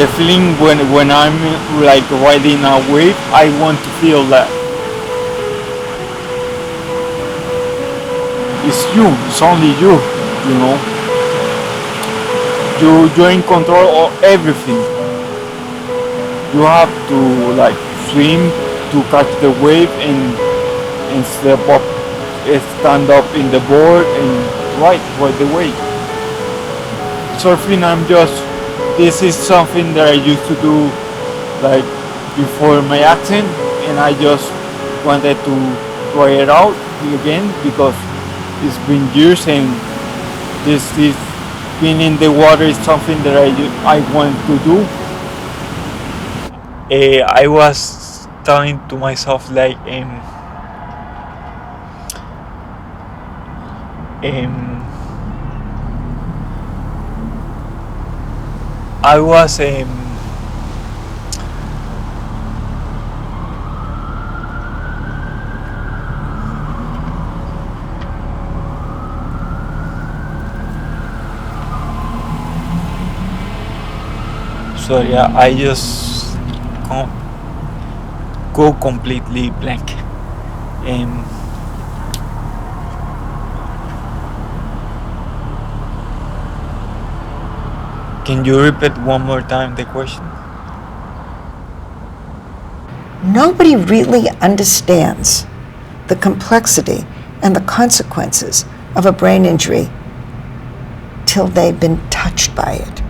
the feeling when I'm like riding a wave, I want to feel that. It's you, it's only you, you know. You're in control of everything. You have to like swim to catch the wave and step up, stand up in the board and ride the wave. Surfing, this is something that I used to do like before my accident, and I just wanted to try it out again because it's been years, and this being in the water is something that I want to do. I was telling to myself like I was sorry, yeah, I just go completely blank. Can you repeat one more time the question? Nobody really understands the complexity and the consequences of a brain injury till they've been touched by it.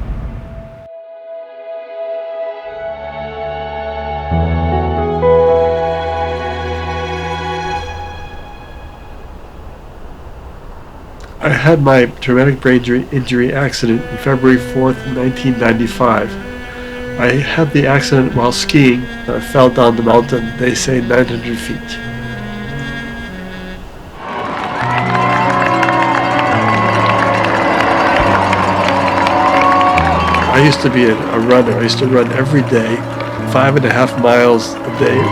I had my traumatic brain injury accident on February 4th, 1995. I had the accident while skiing. I fell down the mountain, they say 900 feet. I used to be a runner. I used to run every day, 5.5 miles a day.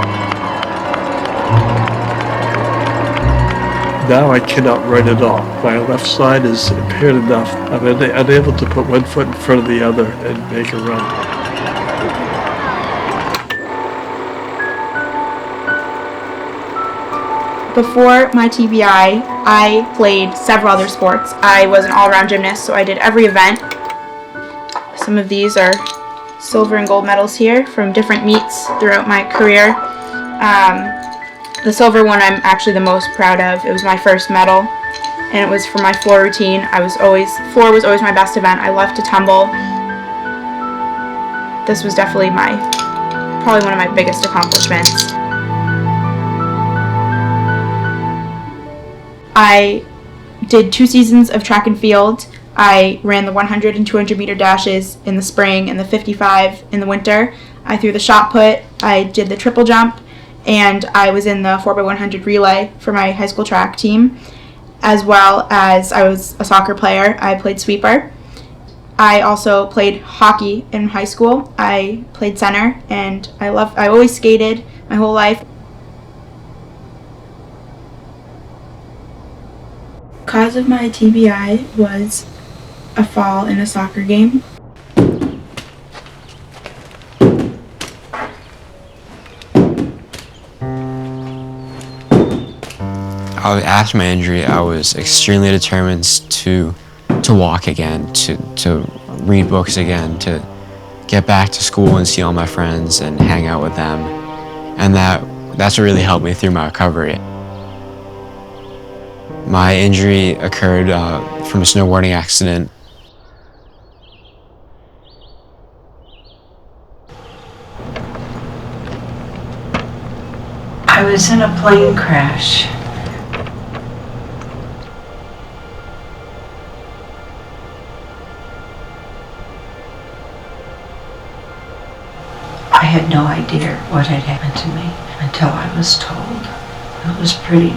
Now I cannot run at all. My left side is impaired enough. I'm unable to put one foot in front of the other and make a run. Before my TBI, I played several other sports. I was an all-around gymnast, so I did every event. Some of these are silver and gold medals here from different meets throughout my career. The silver one I'm actually the most proud of. It was my first medal, and it was for my floor routine. Floor was always my best event. I loved to tumble. This was definitely probably one of my biggest accomplishments. I did 2 seasons of track and field. I ran the 100 and 200 meter dashes in the spring and the 55 in the winter. I threw the shot put. I did the triple jump. And I was in the 4x100 relay for my high school track team, as well as I was a soccer player. I played sweeper. I also played hockey in high school. I played center, and I always skated my whole life. Cause of my TBI was a fall in a soccer game. After my injury, I was extremely determined to walk again, to read books again, to get back to school and see all my friends and hang out with them. And that's what really helped me through my recovery. My injury occurred from a snowboarding accident. I was in a plane crash. I had no idea what had happened to me until I was told. It was pretty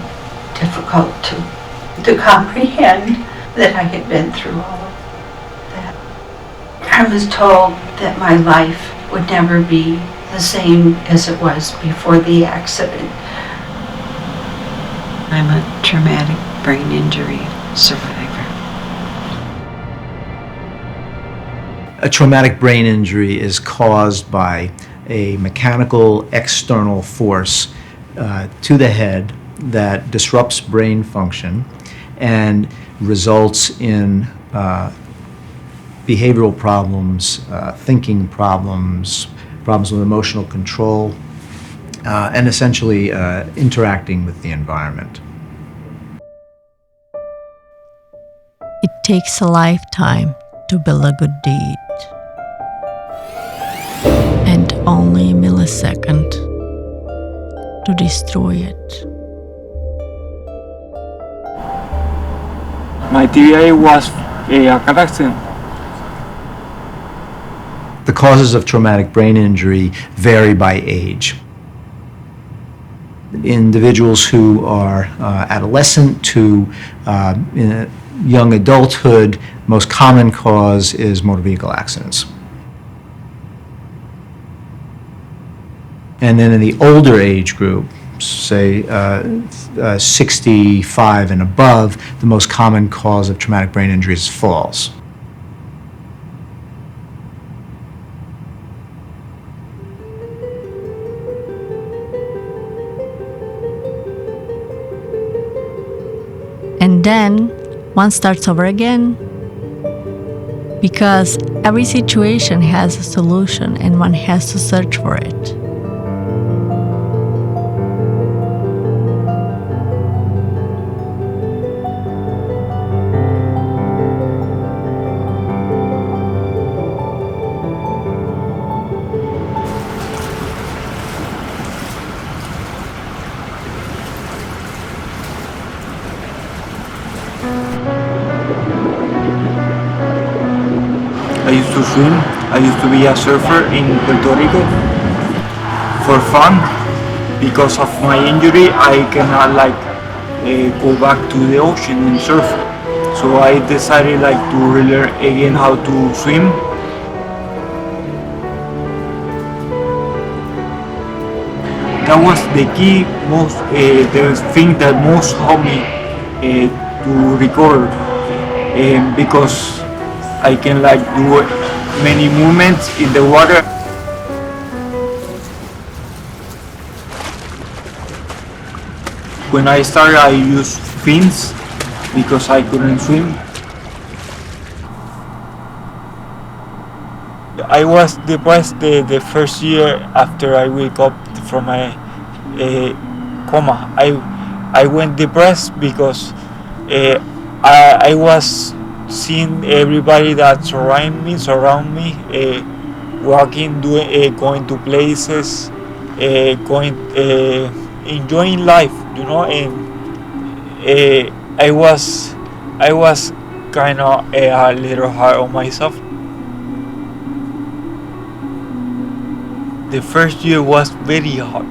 difficult to comprehend that I had been through all of that. I was told that my life would never be the same as it was before the accident. I'm a traumatic brain injury survivor. A traumatic brain injury is caused by a mechanical external force to the head that disrupts brain function and results in behavioral problems, thinking problems, problems with emotional control, and essentially interacting with the environment. It takes a lifetime to build a good deed, and only a millisecond to destroy it. My TBI was a car accident. The causes of traumatic brain injury vary by age. Individuals who are adolescent to in young adulthood, most common cause is motor vehicle accidents. And then in the older age group, say 65 and above, the most common cause of traumatic brain injury is falls. And then one starts over again, because every situation has a solution and one has to search for it. I used to swim. I used to be a surfer in Puerto Rico for fun. Because of my injury, I cannot go back to the ocean and surf. So I decided to relearn again how to swim. That was the key, the thing that most helped me to recover, because I can do many movements in the water. When I started, I used fins because I couldn't swim. I was depressed the first year after I wake up from my coma. I went depressed because I was seeing everybody that surround me, walking, going to places, enjoying life, and I was kind of a little hard on myself. The first year was very hard.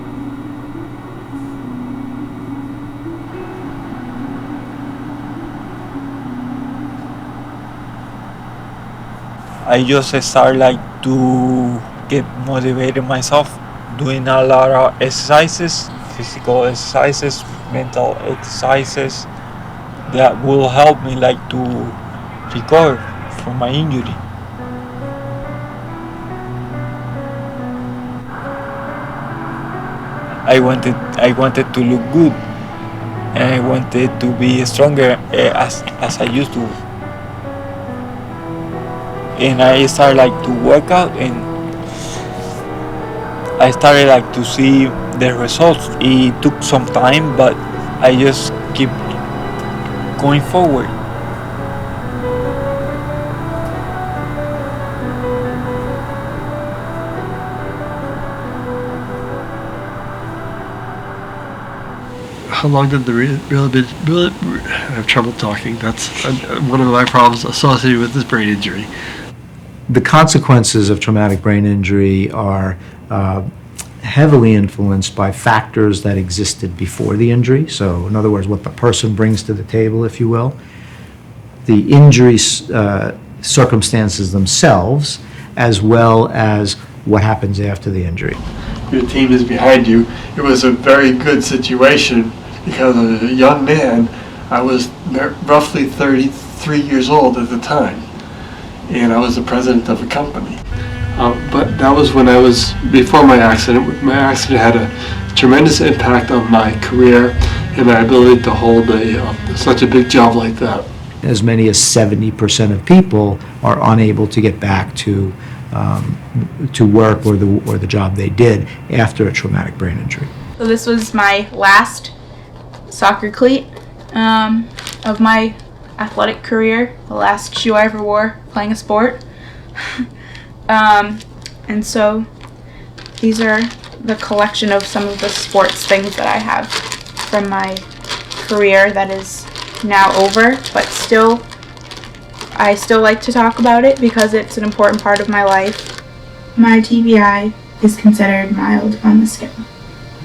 I just started to get motivated myself, doing a lot of exercises, physical exercises, mental exercises that will help me to recover from my injury. I wanted to look good, and I wanted to be stronger as I used to. And I started to work out, and I started to see the results. It took some time, but I just keep going forward. How long did the I have trouble talking. That's one of my problems associated with this brain injury. The consequences of traumatic brain injury are heavily influenced by factors that existed before the injury. So, in other words, what the person brings to the table, if you will. The injury circumstances themselves, as well as what happens after the injury. Your team is behind you. It was a very good situation because as a young man, I was roughly 33 years old at the time. and I was the president of a company. But that was when before my accident. My accident had a tremendous impact on my career and my ability to hold such a big job like that. As many as 70% of people are unable to get back to work or the job they did after a traumatic brain injury. So this was my last soccer cleat of my athletic career, the last shoe I ever wore playing a sport. And so these are the collection of some of the sports things that I have from my career that is now over, but I still like to talk about it because it's an important part of my life. My TBI is considered mild on the scale.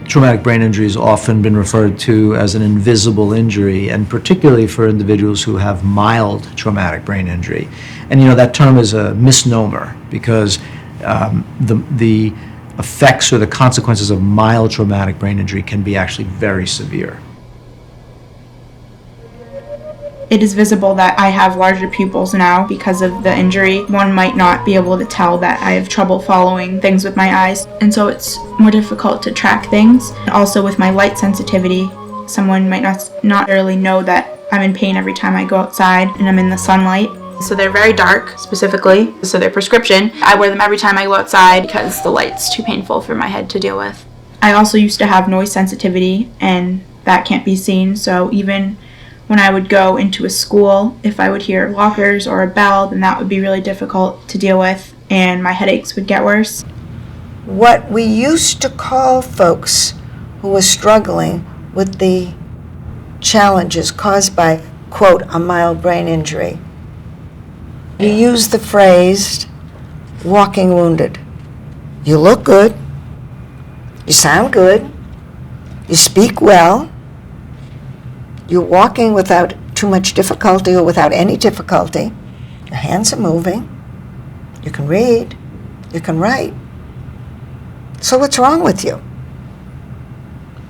Traumatic brain injury has often been referred to as an invisible injury, and particularly for individuals who have mild traumatic brain injury. And that term is a misnomer because the effects or the consequences of mild traumatic brain injury can be actually very severe. It is visible that I have larger pupils now because of the injury. One might not be able to tell that I have trouble following things with my eyes, and so it's more difficult to track things. Also with my light sensitivity, someone might not really know that I'm in pain every time I go outside and I'm in the sunlight. So they're very dark, specifically, so they're prescription. I wear them every time I go outside because the light's too painful for my head to deal with. I also used to have noise sensitivity, and that can't be seen, so even when I would go into a school, if I would hear lockers or a bell, then that would be really difficult to deal with, and my headaches would get worse. What we used to call folks who were struggling with the challenges caused by, quote, a mild brain injury, you use the phrase, walking wounded. You look good, you sound good, you speak well, you're walking without too much difficulty or without any difficulty. Your hands are moving. You can read. You can write. So what's wrong with you?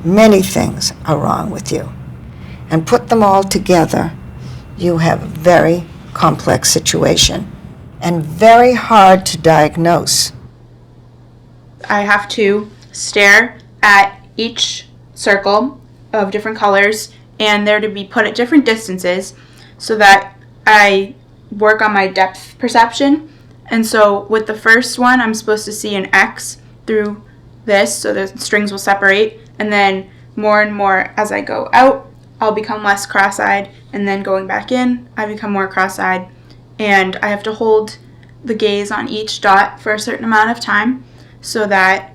Many things are wrong with you. And put them all together, you have a very complex situation and very hard to diagnose. I have to stare at each circle of different colors, and they're to be put at different distances so that I work on my depth perception. And so with the first one, I'm supposed to see an X through this, so the strings will separate, and then more and more as I go out, I'll become less cross-eyed, and then going back in, I become more cross-eyed, and I have to hold the gaze on each dot for a certain amount of time so that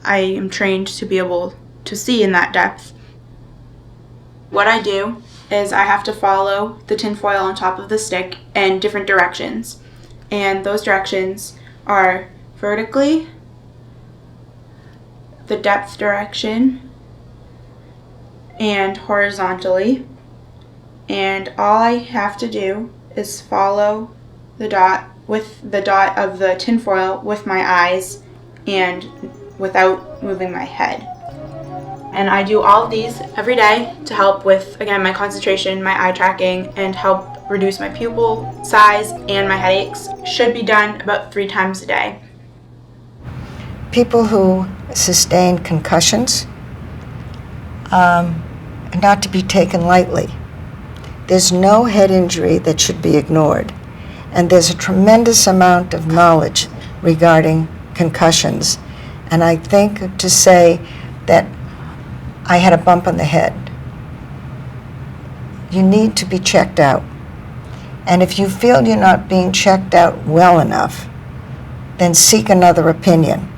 I am trained to be able to see in that depth. What I do is I have to follow the tinfoil on top of the stick in different directions. And those directions are vertically, the depth direction, and horizontally. And all I have to do is follow the dot with the dot of the tinfoil with my eyes and without moving my head. And I do all of these every day to help with, again, my concentration, my eye tracking, and help reduce my pupil size and my headaches. Should be done about 3 times a day. People who sustain concussions are not to be taken lightly. There's no head injury that should be ignored. And there's a tremendous amount of knowledge regarding concussions. And I think to say that I had a bump on the head, you need to be checked out. And if you feel you're not being checked out well enough, then seek another opinion.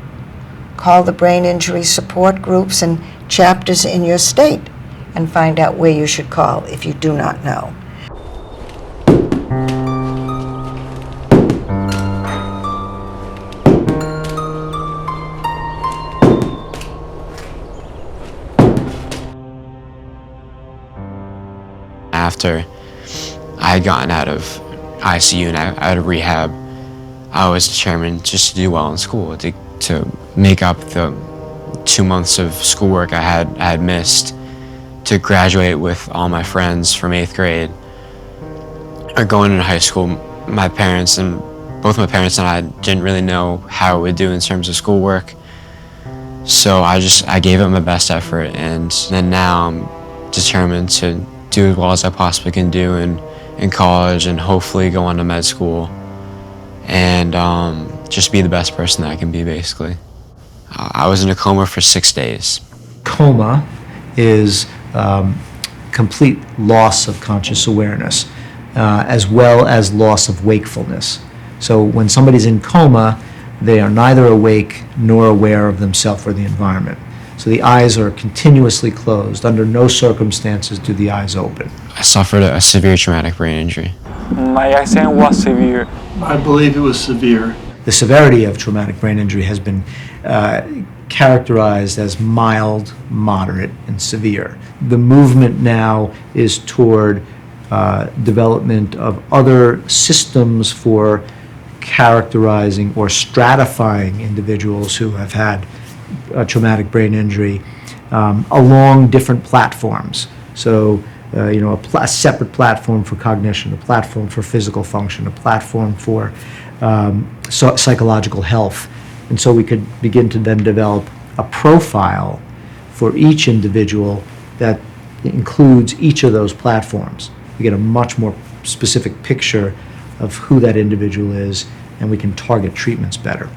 Call the brain injury support groups and chapters in your state and find out where you should call if you do not know. After I had gotten out of ICU and out of rehab, I was determined just to do well in school, to make up the 2 months of schoolwork I had missed, to graduate with all my friends from 8th grade. Or going into high school, my parents and both my parents and I didn't really know how it would do in terms of schoolwork. So I gave it my best effort, and then now I'm determined to do as well as I possibly can do in college and hopefully go on to med school and just be the best person that I can be, basically. I was in a coma for 6 days. Coma is complete loss of conscious awareness, as well as loss of wakefulness. So when somebody's in coma, they are neither awake nor aware of themselves or the environment. So the eyes are continuously closed. Under no circumstances do the eyes open. I suffered a severe traumatic brain injury. My accident was severe. I believe it was severe. The severity of traumatic brain injury has been characterized as mild, moderate, and severe. The movement now is toward development of other systems for characterizing or stratifying individuals who have had a traumatic brain injury along different platforms. So, a separate platform for cognition, a platform for physical function, a platform for psychological health. And so we could begin to then develop a profile for each individual that includes each of those platforms. We get a much more specific picture of who that individual is, and we can target treatments better.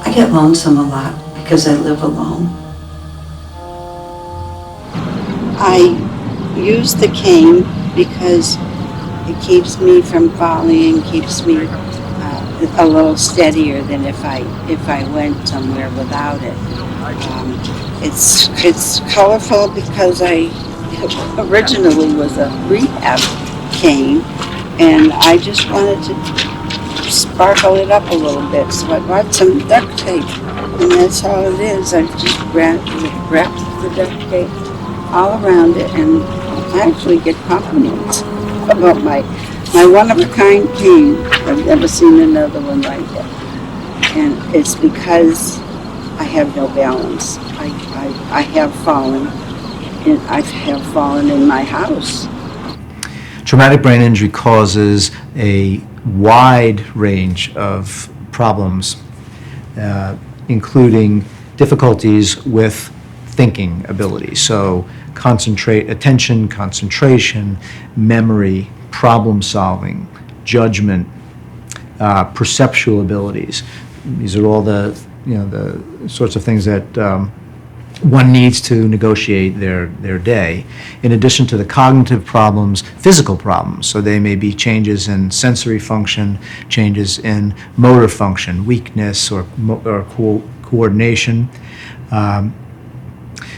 I get lonesome a lot because I live alone. I use the cane because it keeps me from falling and keeps me a little steadier than if I went somewhere without it. It's colorful because I originally was a rehab cane, and I just wanted to sparkle it up a little bit, so I bought some duct tape, and that's all it is. I just wrapped the duct tape all around it, and I actually get compliments about my one-of-a-kind cane. I've never seen another one like it, and it's because I have no balance. I have fallen, and I have fallen in my house. Traumatic brain injury causes a wide range of problems, including difficulties with thinking abilities. So attention, concentration, memory, problem solving, judgment, perceptual abilities. These are all the sorts of things that one needs to negotiate their day. In addition to the cognitive problems, physical problems. So they may be changes in sensory function, changes in motor function, weakness or coordination,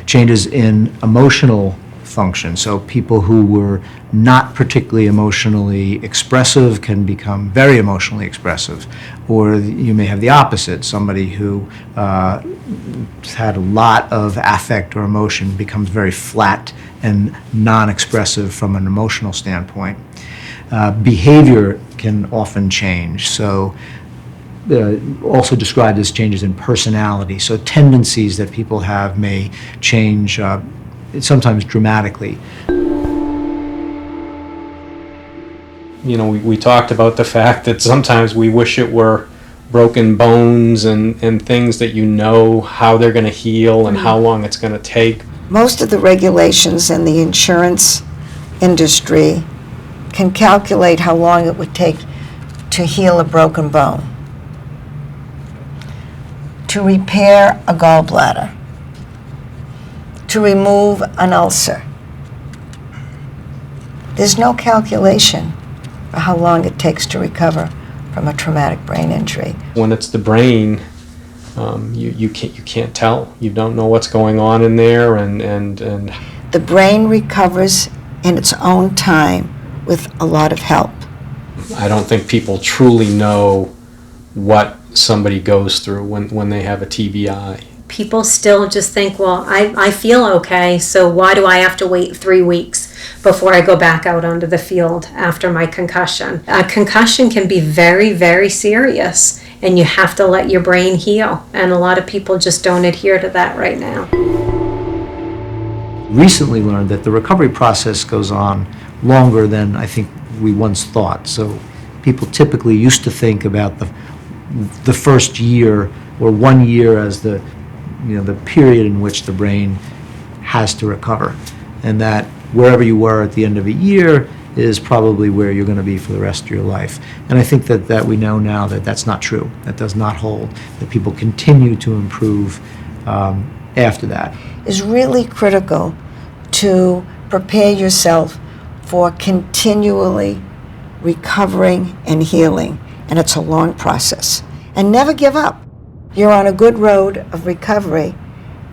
changes in emotional function. So people who were not particularly emotionally expressive can become very emotionally expressive. Or you may have the opposite. Somebody who had a lot of affect or emotion becomes very flat and non-expressive from an emotional standpoint. Behavior can often change. So also described as changes in personality. So tendencies that people have may change sometimes dramatically. We talked about the fact that sometimes we wish it were broken bones and things that how they're going to heal and how long it's going to take. Most of the regulations in the insurance industry can calculate how long it would take to heal a broken bone, to repair a gallbladder, to remove an ulcer. There's no calculation for how long it takes to recover from a traumatic brain injury. When it's the brain, you can't tell. You don't know what's going on in there, and the brain recovers in its own time with a lot of help. I don't think people truly know what somebody goes through when they have a TBI. People still just think, well, I feel okay, so why do I have to wait 3 weeks before I go back out onto the field after my concussion? A concussion can be very, very serious, and you have to let your brain heal, and a lot of people just don't adhere to that right now. recently learned that the recovery process goes on longer than I think we once thought. So people typically used to think about the first year or 1 year as the period in which the brain has to recover, and that wherever you were at the end of a year is probably where you're going to be for the rest of your life. And I think that we know now that that's not true. That does not hold. That people continue to improve after that. Is really critical to prepare yourself for continually recovering and healing. And it's a long process. And never give up. You're on a good road of recovery.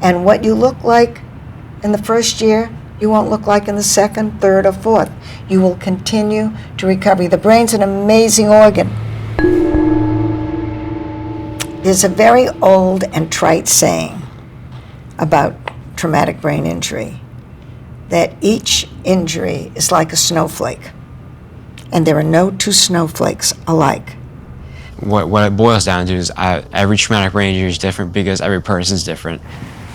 And what you look like in the first year, you won't look like in the second, third, or fourth. You will continue to recover. The brain's an amazing organ. There's a very old and trite saying about traumatic brain injury, that each injury is like a snowflake, and there are no two snowflakes alike. What it boils down to is every traumatic brain injury is different because every person's different.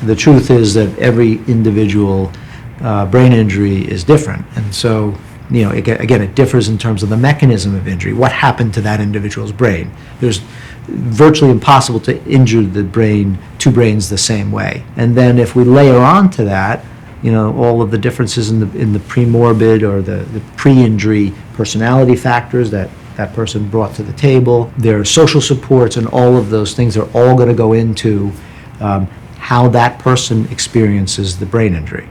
The truth is that every individual brain injury is different, and so again, it differs in terms of the mechanism of injury. What happened to that individual's brain? There's virtually impossible to injure two brains the same way. And then if we layer on to that, all of the differences in the premorbid or the pre-injury personality factors that person brought to the table, their social supports, and all of those things are all going to go into how that person experiences the brain injury.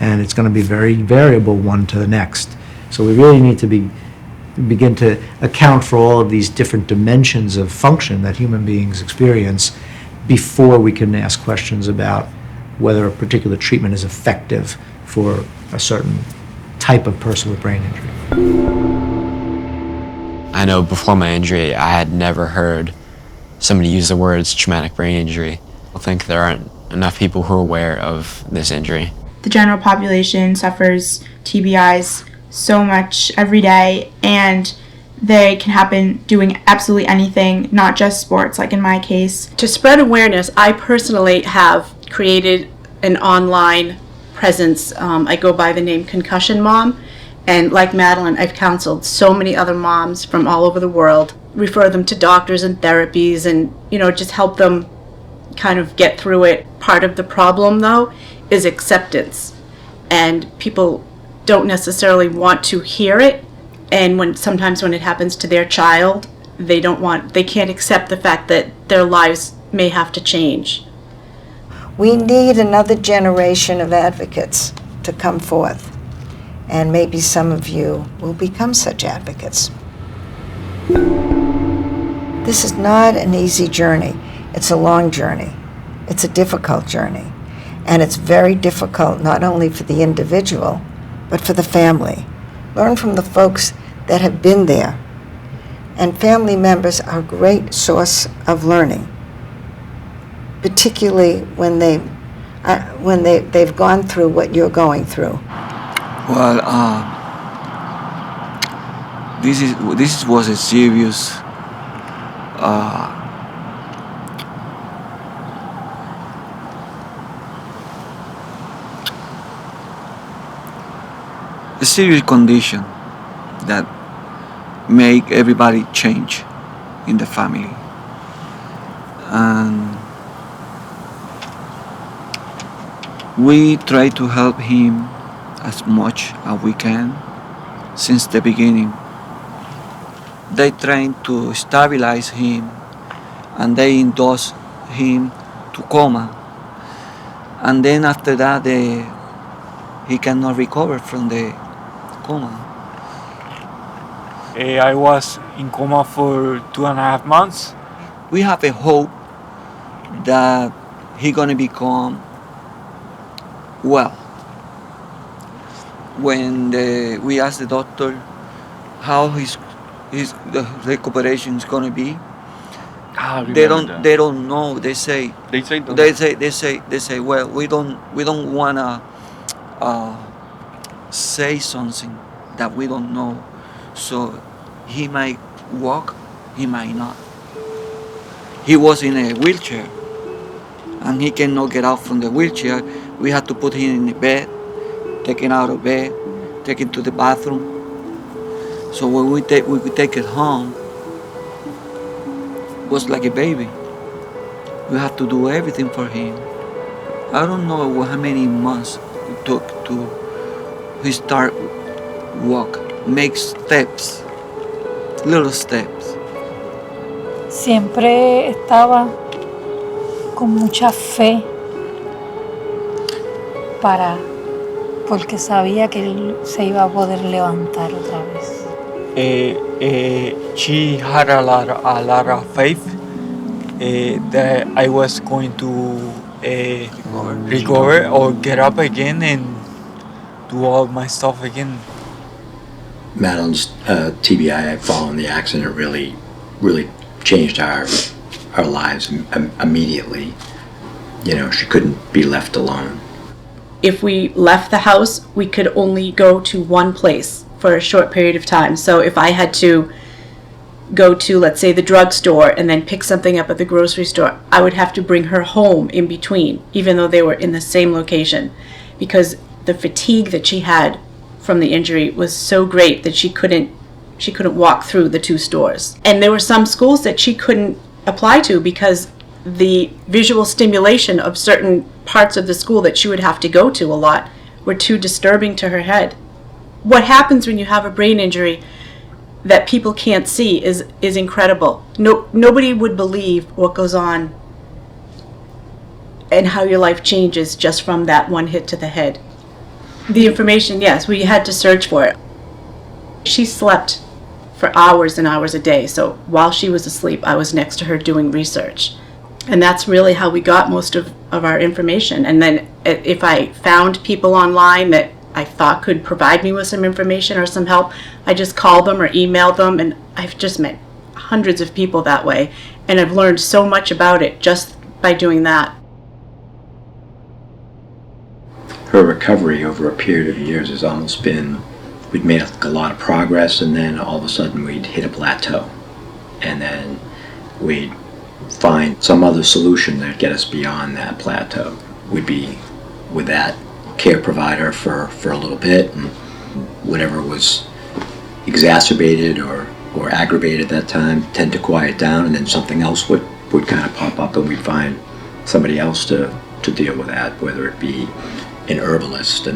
And it's going to be very variable one to the next. So we really need to begin to account for all of these different dimensions of function that human beings experience before we can ask questions about whether a particular treatment is effective for a certain type of person with brain injury. I know before my injury, I had never heard somebody use the words traumatic brain injury. I think there aren't enough people who are aware of this injury. The general population suffers TBIs so much every day, and they can happen doing absolutely anything, not just sports, like in my case. To spread awareness, I personally have created an online presence. I go by the name Concussion Mom, and like Madeline, I've counseled so many other moms from all over the world, refer them to doctors and therapies, and just help them kind of get through it. Part of the problem, though, is acceptance, and people don't necessarily want to hear it, and sometimes when it happens to their child, they can't accept the fact that their lives may have to change. We need another generation of advocates to come forth, and maybe some of you will become such advocates. This is not an easy journey. It's a long journey. It's a difficult journey. And it's very difficult not only for the individual, but for the family. Learn from the folks that have been there. And family members are a great source of learning, particularly when they've gone through what you're going through. Well, this was a serious condition that make everybody change in the family. And we try to help him as much as we can since the beginning. They trying to stabilize him, and they induce him to coma, and then after that he cannot recover from the coma. I was in coma for 2.5 months. We have a hope that he's gonna become well. When we asked the doctor how his the recuperation is gonna be, they don't know. They say well, we don't wanna say something that we don't know. So he might walk, he might not. He was in a wheelchair, and he cannot get out from the wheelchair. We had to put him in a bed, taken out of bed, taken to the bathroom. So when we could take it home, it was like a baby. We have to do everything for him. I don't know how many months it took to he start walk, make steps, little steps. Siempre estaba con mucha fe porque sabía que él se iba a poder levantar otra vez. She had a lot of faith that I was going to recover or get up again and do all my stuff again. Madeline's TBI following the accident really changed our lives immediately. You know, she couldn't be left alone. If we left the house, we could only go to one place for a short period of time. So if I had to go to, let's say, the drugstore and then pick something up at the grocery store, I would have to bring her home in between, even though they were in the same location, because the fatigue that she had from the injury was so great that she couldn't walk through the two stores. And there were some schools that she couldn't apply to because the visual stimulation of certain parts of the school that she would have to go to a lot were too disturbing to her head. What happens when you have a brain injury that people can't see is incredible. Nobody would believe what goes on and how your life changes just from that one hit to the head. The information, yes, we had to search for it. She slept for hours and hours a day, so while she was asleep, I was next to her doing research. And that's really how we got most of our information. And then if I found people online that I thought could provide me with some information or some help, I just called them or emailed them, and I've just met hundreds of people that way, and I've learned so much about it just by doing that. Her recovery over a period of years has almost been, we'd made a lot of progress, and then all of a sudden we'd hit a plateau, and then we'd find some other solution that'd get us beyond that plateau. We'd be with that care provider for a little bit, and whatever was exacerbated or aggravated at that time tend to quiet down, and then something else would kind of pop up, and we'd find somebody else to deal with that, whether it be an herbalist, a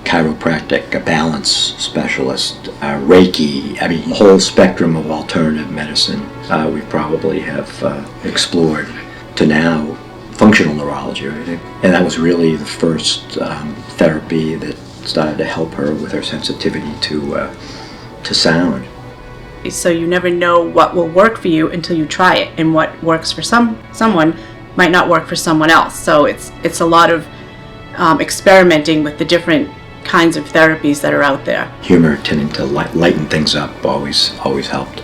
chiropractic, a balance specialist, Reiki, I mean, a whole spectrum of alternative medicine we probably have explored to now functional neurology, right? And that was really the first therapy that started to help her with her sensitivity to sound. So you never know what will work for you until you try it, and what works for someone might not work for someone else. So it's a lot of experimenting with the different kinds of therapies that are out there. Humor tending to lighten things up always helped.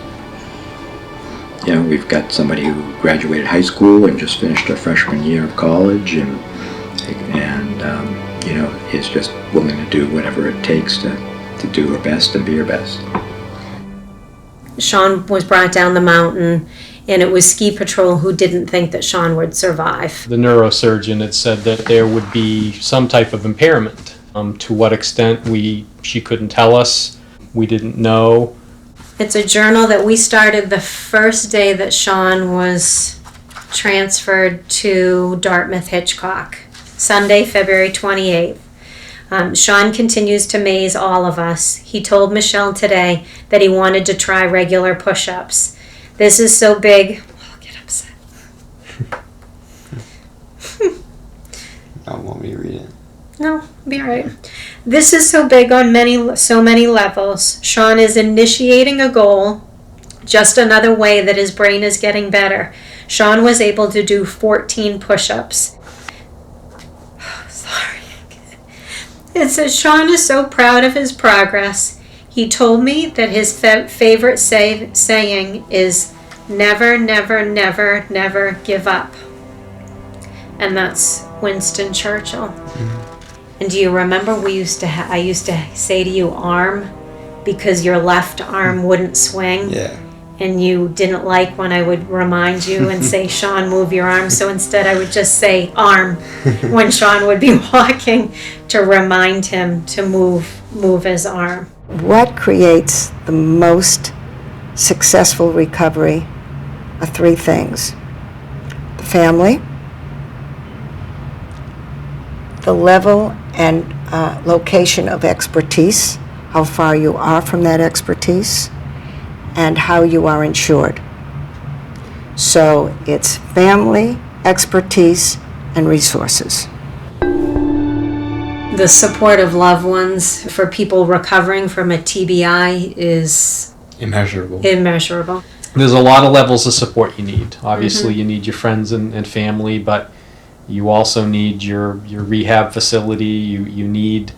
You know, we've got somebody who graduated high school and just finished her freshman year of college, and you know, is just willing to do whatever it takes to do her best and be her best. Sean was brought down the mountain, and it was ski patrol who didn't think that Sean would survive. The neurosurgeon had said that there would be some type of impairment. To what extent she couldn't tell us. We didn't know. It's a journal that we started the first day that Sean was transferred to Dartmouth Hitchcock, Sunday, February 28th. Sean continues to amaze all of us. He told Michelle today that he wanted to try regular push-ups. This is so big. I'll get upset. Don't want me to read it. No, be all right. This is so big on so many levels. Sean is initiating a goal, just another way that his brain is getting better. Sean was able to do 14 push-ups. Sorry. It says, Sean is so proud of his progress. He told me that his favorite saying is, never, never, never, never give up. And that's Winston Churchill. Mm-hmm. And do you remember I used to say to you, arm, because your left arm wouldn't swing? Yeah. and you didn't like when I would remind you and say, Sean, move your arm. So instead I would just say arm when Sean would be walking to remind him to move his arm. What creates the most successful recovery are three things: the family, the level and location of expertise, how far you are from that expertise, and how you are insured. So it's family, expertise, and resources. The support of loved ones for people recovering from a TBI is Immeasurable. There's a lot of levels of support you need. Obviously, you need your friends and family, but you also need your rehab facility. You need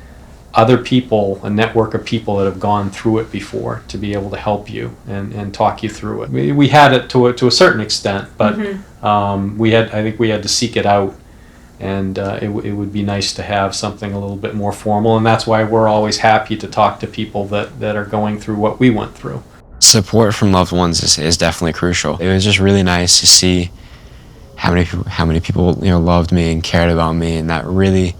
other people, a network of people that have gone through it before, to be able to help you and talk you through it. We had it to a certain extent, but I think we had to seek it out, and it would be nice to have something a little bit more formal, and that's why we're always happy to talk to people that are going through what we went through. Support from loved ones is definitely crucial. It was just really nice to see how many people loved me and cared about me, and that really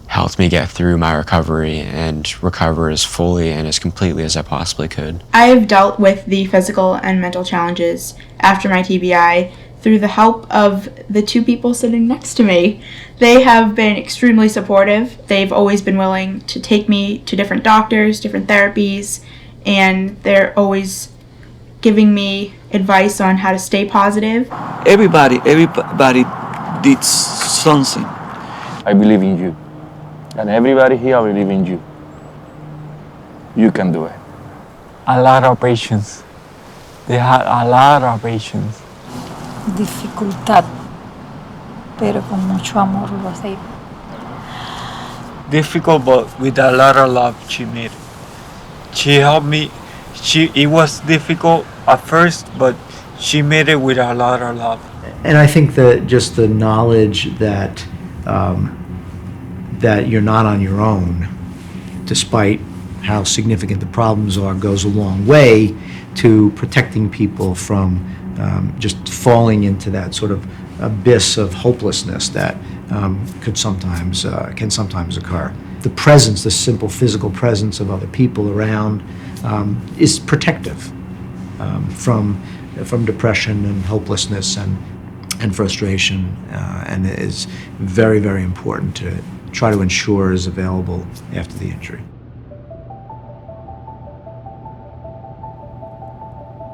helped me get through my recovery and recover as fully and as completely as I possibly could. I have dealt with the physical and mental challenges after my TBI through the help of the two people sitting next to me. They have been extremely supportive. They've always been willing to take me to different doctors, different therapies, and they're always giving me advice on how to stay positive. Everybody did something. I believe in you. And everybody here believes in you. You can do it. A lot of patience. They had a lot of patience. Dificultad, pero con mucho amor lo hacía. Difficult, but with a lot of love she made it. She helped me. It was difficult at first, but she made it with a lot of love. And I think that just the knowledge that that you're not on your own, despite how significant the problems are, goes a long way to protecting people from just falling into that sort of abyss of hopelessness that can sometimes occur. The presence, the simple physical presence of other people around, is protective from depression and hopelessness and frustration, and it is very, very important to try to ensure is available after the injury.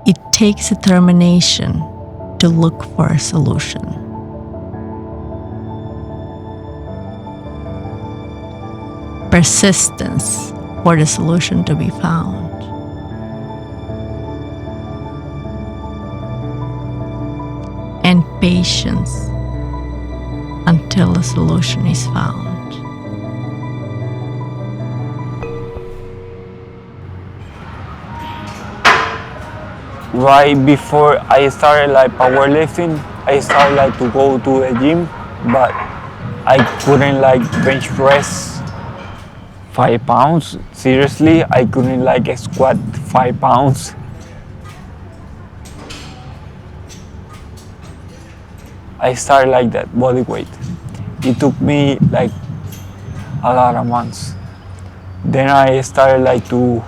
It takes determination to look for a solution. Persistence for the solution to be found. And patience until a solution is found. Right before I started powerlifting, I started to go to the gym, but I couldn't bench press 5 pounds. Seriously, I couldn't squat 5 pounds. I started that body weight. It took me a lot of months. Then I started to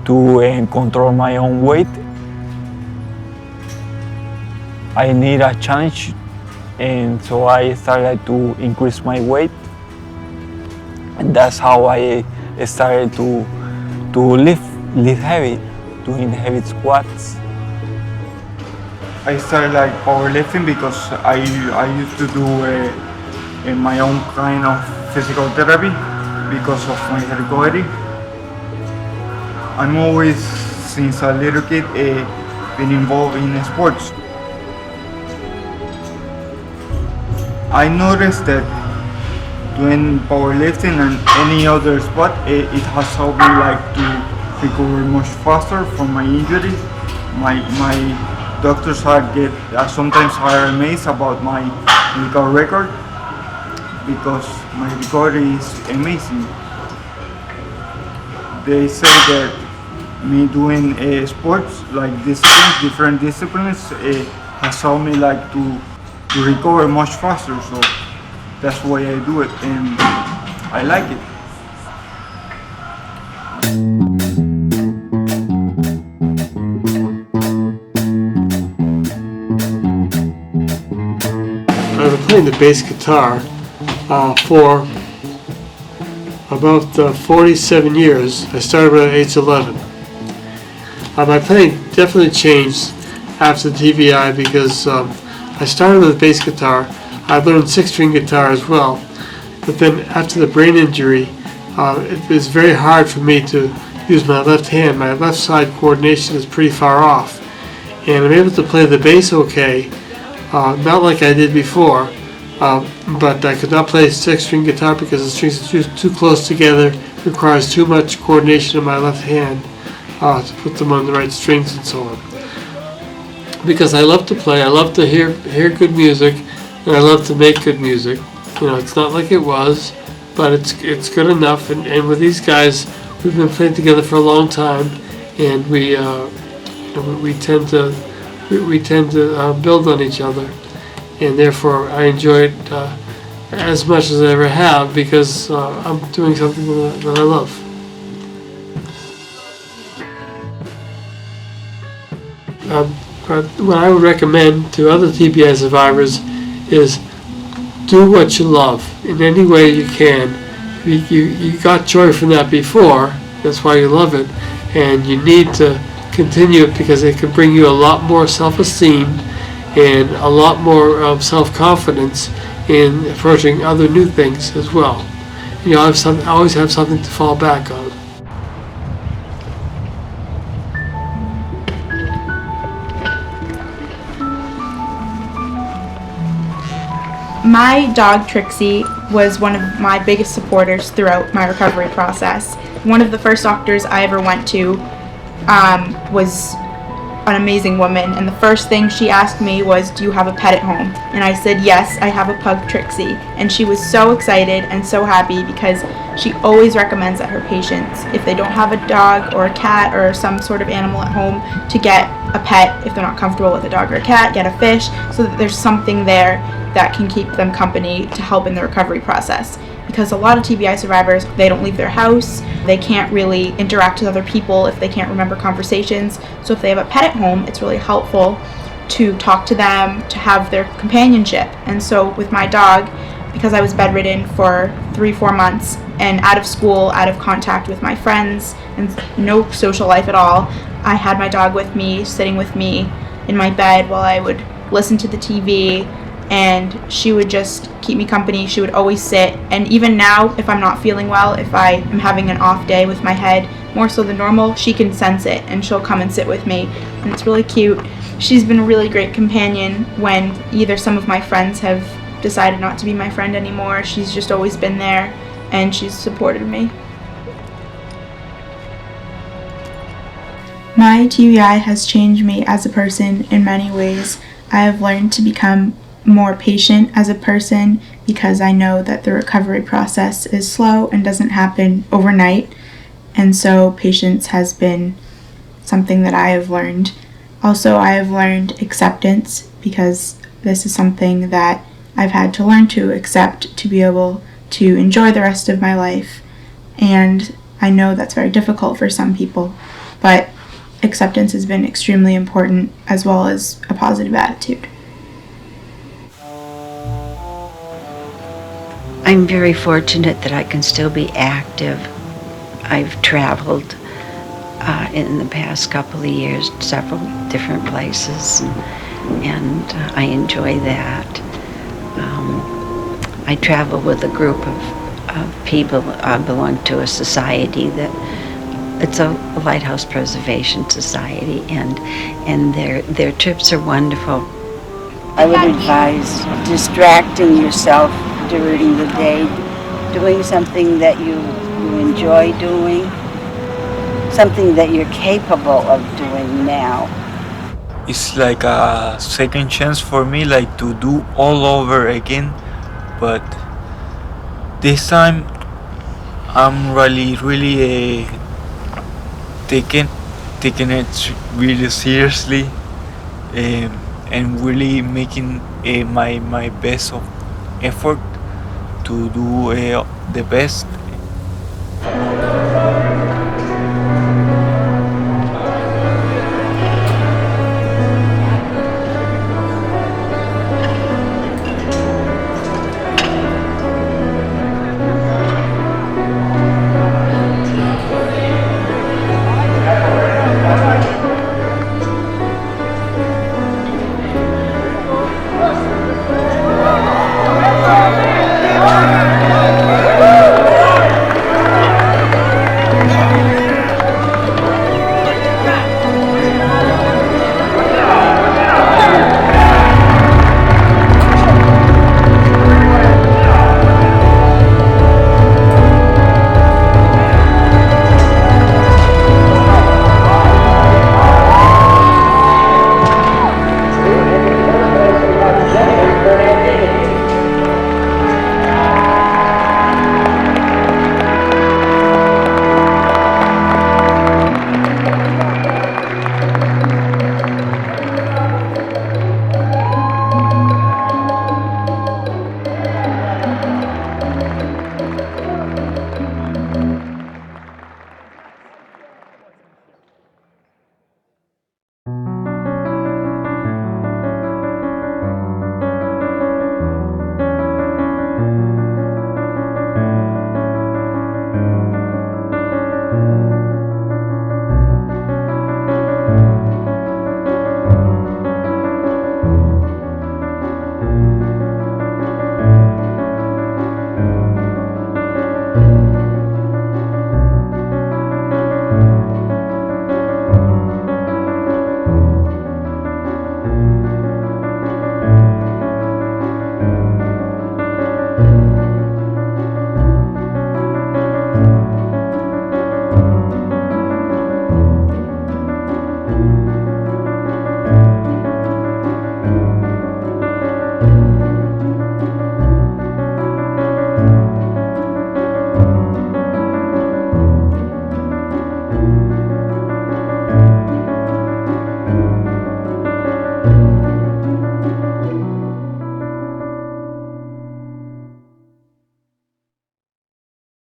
control my own weight. I need a challenge, and so I started to increase my weight, and that's how I started to lift heavy, doing heavy squats. I started powerlifting because I used to do my own kind of physical therapy because of my recovery. I'm always, since a little kid, been involved in sports. I noticed that doing powerlifting and any other sport, it has helped me to recover much faster from my injuries. My doctors sometimes are amazed about my medical record because my recovery is amazing. They say that me doing sports like disciplines, different disciplines, has helped me like to recover much faster. So that's why I do it, and I like it. I've been playing the bass guitar for about 47 years. I started when I was age 11. My playing definitely changed after the TBI because I started with bass guitar. I learned 6-string guitar as well, but then after the brain injury, it was very hard for me to use my left hand. My left side coordination is pretty far off, and I'm able to play the bass okay, not like I did before. But I could not play 6-string guitar because the strings are too close together. It requires too much coordination in my left hand to put them on the right strings and so on. Because I love to play, I love to hear good music, and I love to make good music. You know, it's not like it was, but it's good enough. And with these guys, we've been playing together for a long time, and we tend to build on each other. And therefore I enjoy it as much as I ever have because I'm doing something that I love. What I would recommend to other TBI survivors is do what you love in any way you can. You got joy from that before, that's why you love it, and you need to continue it because it can bring you a lot more self-esteem and a lot more self-confidence in approaching other new things as well. You know, always have something to fall back on. My dog Trixie was one of my biggest supporters throughout my recovery process. One of the first doctors I ever went to was an amazing woman, and the first thing she asked me was, "Do you have a pet at home?" And I said, "Yes, I have a pug, Trixie." And she was so excited and so happy because she always recommends that her patients, if they don't have a dog or a cat or some sort of animal at home, to get a pet. If they're not comfortable with a dog or a cat, get a fish, so that there's something there that can keep them company to help in the recovery process. Because a lot of TBI survivors, they don't leave their house, they can't really interact with other people if they can't remember conversations. So if they have a pet at home, it's really helpful to talk to them, to have their companionship. And so with my dog, because I was bedridden for 3-4 months and out of school, out of contact with my friends, and no social life at all, I had my dog with me, sitting with me in my bed while I would listen to the TV, and she would just keep me company. She would always sit, and even now, if I'm not feeling well, if I am having an off day with my head, more so than normal, she can sense it, and she'll come and sit with me, and it's really cute. She's been a really great companion when either some of my friends have decided not to be my friend anymore. She's just always been there, and she's supported me. My TBI has changed me as a person in many ways. I have learned to become more patient as a person because I know that the recovery process is slow and doesn't happen overnight, and so patience has been something that I have learned. Also, I have learned acceptance because this is something that I've had to learn to accept to be able to enjoy the rest of my life, and I know that's very difficult for some people, but acceptance has been extremely important, as well as a positive attitude. I'm very fortunate that I can still be active. I've traveled in the past couple of years, several different places, and I enjoy that. I travel with a group of people. I belong to a society that it's a lighthouse preservation society, and their trips are wonderful. I would advise distracting yourself during the day, doing something that you enjoy doing, something that you're capable of doing now. It's like a second chance for me, like to do all over again, but this time I'm really taking taking it really seriously, and really making my best of effort to do the best.